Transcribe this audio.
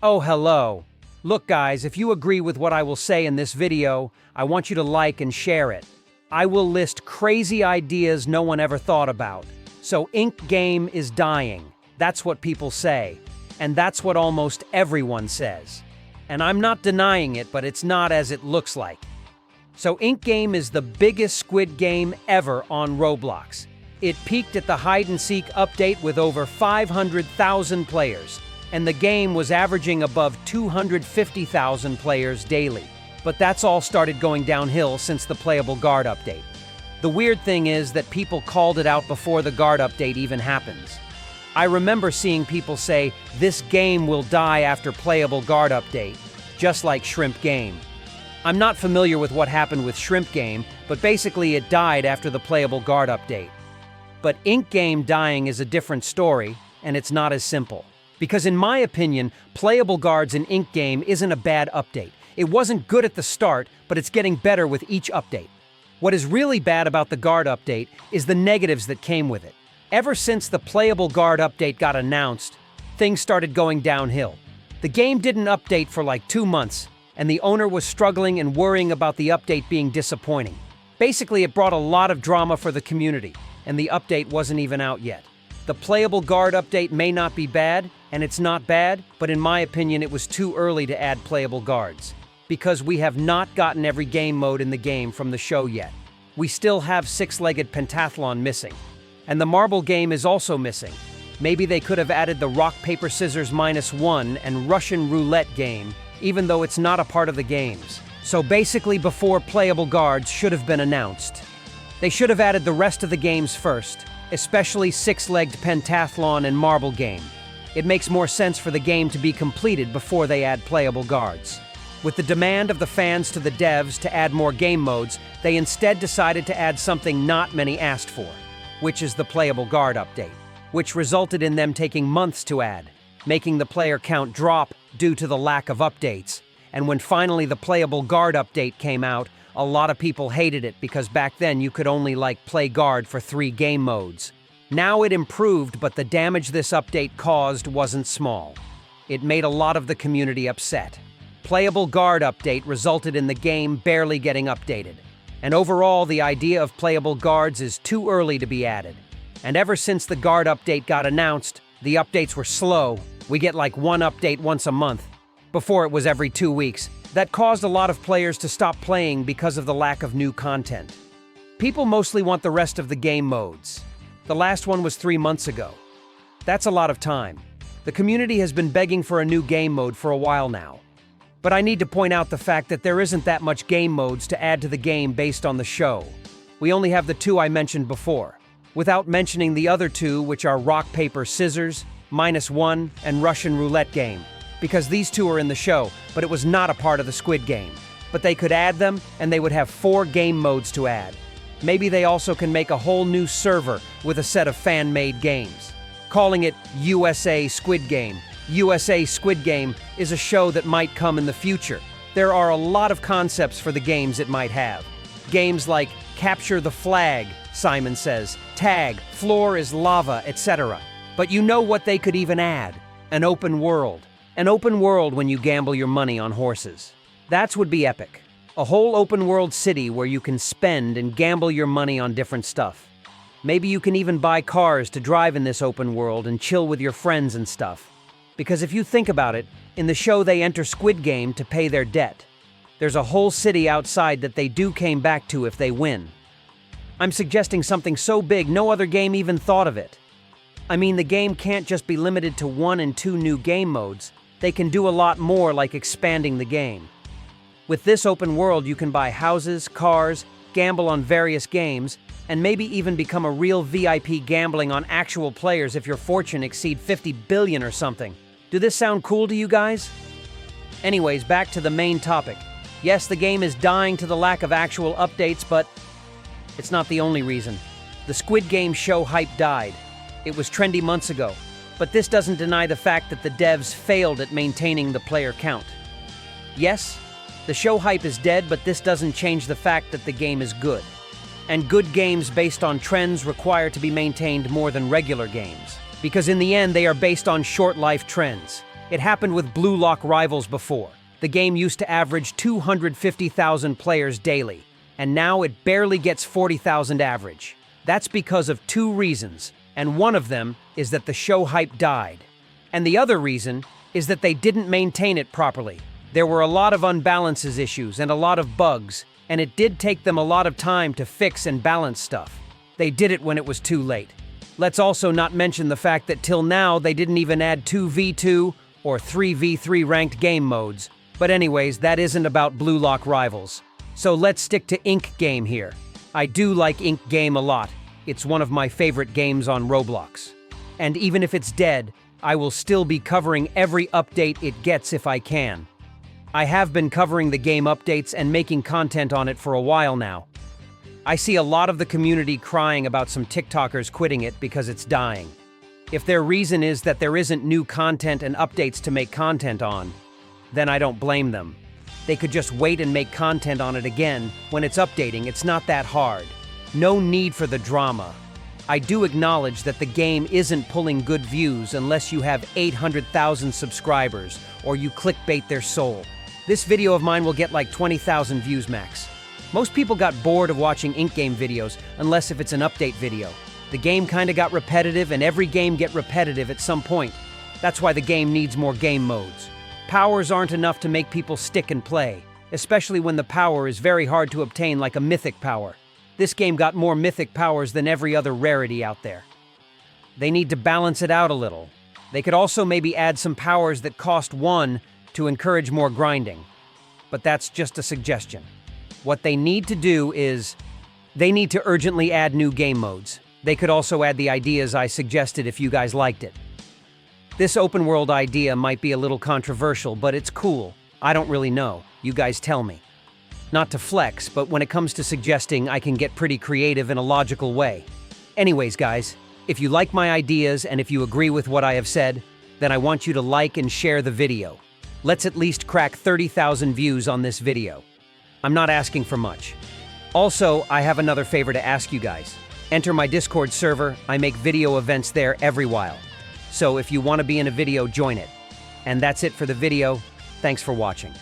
Oh, hello. Look guys, if you agree with what I will say in this video, I want you to like and share it. I will list crazy ideas no one ever thought about. So Ink Game is dying. That's what people say. And that's what almost everyone says. And I'm not denying it, but it's not as it looks like. So Ink Game is the biggest Squid game ever on Roblox. It peaked at the hide-and-seek update with over 500,000 players, and the game was averaging above 250,000 players daily. But that's all started going downhill since the playable guard update. The weird thing is that people called it out before the guard update even happens. I remember seeing people say, this game will die after playable guard update, just like Shrimp Game. I'm not familiar with what happened with Shrimp Game, but basically it died after the playable guard update. But Ink Game dying is a different story, and it's not as simple. Because in my opinion, playable guards in Ink Game isn't a bad update. It wasn't good at the start, but it's getting better with each update. What is really bad about the guard update is the negatives that came with it. Ever since the playable guard update got announced, things started going downhill. The game didn't update for like 2 months, and the owner was struggling and worrying about the update being disappointing. Basically, it brought a lot of drama for the community, and the update wasn't even out yet. The playable guard update may not be bad, and it's not bad, but in my opinion it was too early to add playable guards, because we have not gotten every game mode in the game from the show yet. We still have six-legged pentathlon missing, and the marble game is also missing. Maybe they could have added the rock, paper, scissors -1 and Russian roulette game, even though it's not a part of the games. So basically before playable guards should have been announced. They should have added the rest of the games first, especially six-legged pentathlon and marble game. It makes more sense for the game to be completed before they add playable guards. With the demand of the fans to the devs to add more game modes, they instead decided to add something not many asked for, which is the playable guard update, which resulted in them taking months to add, making the player count drop due to the lack of updates. And when finally the playable guard update came out, a lot of people hated it because back then you could only play guard for 3 game modes. Now it improved, but the damage this update caused wasn't small. It made a lot of the community upset. Playable guard update resulted in the game barely getting updated. And overall, the idea of playable guards is too early to be added. And ever since the guard update got announced, the updates were slow. We get like 1 update once a month. Before it was every 2 weeks. That caused a lot of players to stop playing because of the lack of new content. People mostly want the rest of the game modes. The last one was 3 months ago. That's a lot of time. The community has been begging for a new game mode for a while now. But I need to point out the fact that there isn't that much game modes to add to the game based on the show. We only have the 2 I mentioned before, without mentioning the other 2, which are rock, paper, scissors, -1, and Russian roulette game. Because these 2 are in the show, but it was not a part of the Squid Game. But they could add them, and they would have 4 game modes to add. Maybe they also can make a whole new server with a set of fan-made games, calling it USA Squid Game. USA Squid Game is a show that might come in the future. There are a lot of concepts for the games it might have. Games like Capture the Flag, Simon says, Tag, Floor is Lava, etc. But you know what they could even add? An open world. An open world when you gamble your money on horses. That would be epic. A whole open world city where you can spend and gamble your money on different stuff. Maybe you can even buy cars to drive in this open world and chill with your friends and stuff. Because if you think about it, in the show they enter Squid Game to pay their debt. There's a whole city outside that they came back to if they win. I'm suggesting something so big no other game even thought of it. I mean, the game can't just be limited to 1 and 2 new game modes. They can do a lot more, like expanding the game. With this open world, you can buy houses, cars, gamble on various games, and maybe even become a real VIP gambling on actual players if your fortune exceeds 50 billion or something. Do this sound cool to you guys? Anyways, back to the main topic. Yes, the game is dying to the lack of actual updates, but it's not the only reason. The Squid Game show hype died. It was trendy months ago. But this doesn't deny the fact that the devs failed at maintaining the player count. Yes, the show hype is dead, but this doesn't change the fact that the game is good. And good games based on trends require to be maintained more than regular games. Because in the end, they are based on short life trends. It happened with Blue Lock Rivals before. The game used to average 250,000 players daily, and now it barely gets 40,000 average. That's because of two reasons, and one of them is that the show hype died. And the other reason is that they didn't maintain it properly. There were a lot of unbalances issues and a lot of bugs, and it did take them a lot of time to fix and balance stuff. They did it when it was too late. Let's also not mention the fact that till now they didn't even add 2v2 or 3v3 ranked game modes. But anyways, that isn't about Blue Lock Rivals. So let's stick to Ink Game here. I do like Ink Game a lot. It's one of my favorite games on Roblox. And even if it's dead, I will still be covering every update it gets if I can. I have been covering the game updates and making content on it for a while now. I see a lot of the community crying about some TikTokers quitting it because it's dying. If their reason is that there isn't new content and updates to make content on, then I don't blame them. They could just wait and make content on it again when it's updating. It's not that hard. No need for the drama. I do acknowledge that the game isn't pulling good views unless you have 800,000 subscribers or you clickbait their soul. This video of mine will get like 20,000 views max. Most people got bored of watching Ink Game videos unless if it's an update video. The game kinda got repetitive, and every game get repetitive at some point. That's why the game needs more game modes. Powers aren't enough to make people stick and play, especially when the power is very hard to obtain, like a mythic power. This game got more mythic powers than every other rarity out there. They need to balance it out a little. They could also maybe add some powers that cost 1 to encourage more grinding. But that's just a suggestion. What they need to do is, they need to urgently add new game modes. They could also add the ideas I suggested if you guys liked it. This open world idea might be a little controversial, but it's cool. I don't really know. You guys tell me. Not to flex, but when it comes to suggesting, I can get pretty creative in a logical way. Anyways, guys, if you like my ideas and if you agree with what I have said, then I want you to like and share the video. Let's at least crack 30,000 views on this video. I'm not asking for much. Also, I have another favor to ask you guys. Enter my Discord server. I make video events there every while. So if you want to be in a video, join it. And that's it for the video. Thanks for watching.